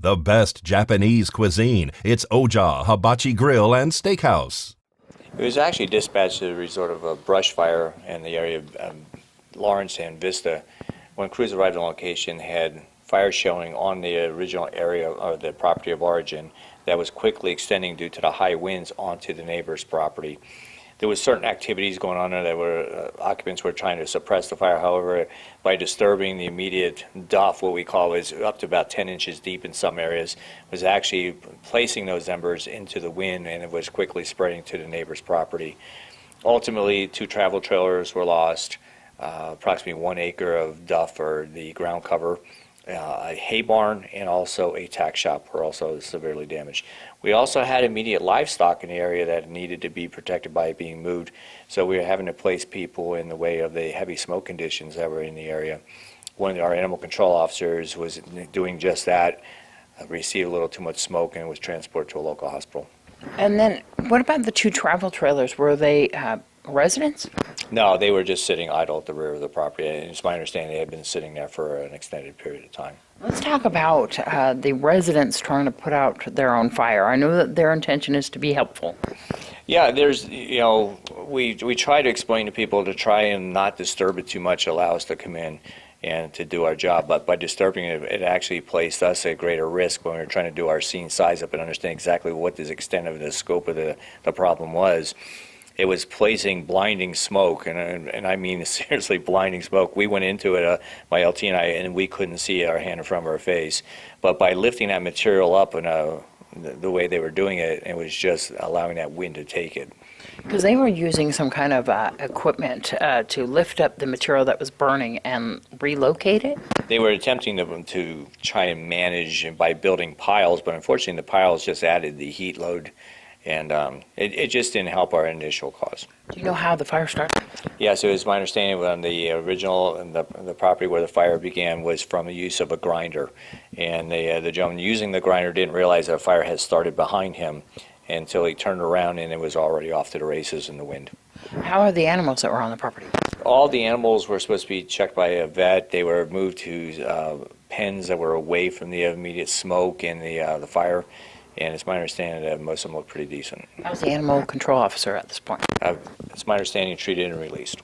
The best Japanese cuisine. It's Oja Hibachi Grill and Steakhouse. It was actually dispatched as a result of a brush fire in the area of Lawrence and Vista. When crews arrived on location, had fire showing on the original area or the property of origin that was quickly extending due to the high winds onto the neighbor's property. There was certain activities going on there that were occupants were trying to suppress the fire. However, by disturbing the immediate duff, what we call is up to about 10 inches deep in some areas, was actually placing those embers into the wind, and it was quickly spreading to the neighbor's property. Ultimately, 2 travel trailers were lost, approximately 1 acre of duff or the ground cover, a hay barn, and also a tack shop were also severely damaged. We also had immediate livestock in the area that needed to be protected by being moved, so we were having to place people in the way of the heavy smoke conditions that were in the area. One of our animal control officers was doing just that, received a little too much smoke, and was transported to a local hospital. And then what about the 2 travel trailers? Were they residents? No, they were just sitting idle at the rear of the property, and it's my understanding they had been sitting there for an extended period of time. Let's talk about the residents trying to put out their own fire. I know that their intention is to be helpful. Yeah, we try to explain to people to try and not disturb it too much, allow us to come in and to do our job, but by disturbing it, it actually placed us at greater risk when we were trying to do our scene size up and understand exactly what the extent of the scope of the problem was. It was placing blinding smoke, and I mean seriously blinding smoke. We went into it, my LT and I, and we couldn't see our hand in front of our face. But by lifting that material up and the way they were doing it, it was just allowing that wind to take it. Because they were using some kind of equipment to lift up the material that was burning and relocate it? They were attempting to try and manage by building piles, but unfortunately the piles just added the heat load, and it just didn't help our initial cause. Do you know how the fire started? Yes, it was my understanding when the original, the property where the fire began was from the use of a grinder. And the gentleman using the grinder didn't realize that a fire had started behind him until he turned around and it was already off to the races in the wind. How are the animals that were on the property? All the animals were supposed to be checked by a vet. They were moved to pens that were away from the immediate smoke and the fire. And it's my understanding that most of them look pretty decent. How's the animal control officer at this point? It's my understanding treated and released.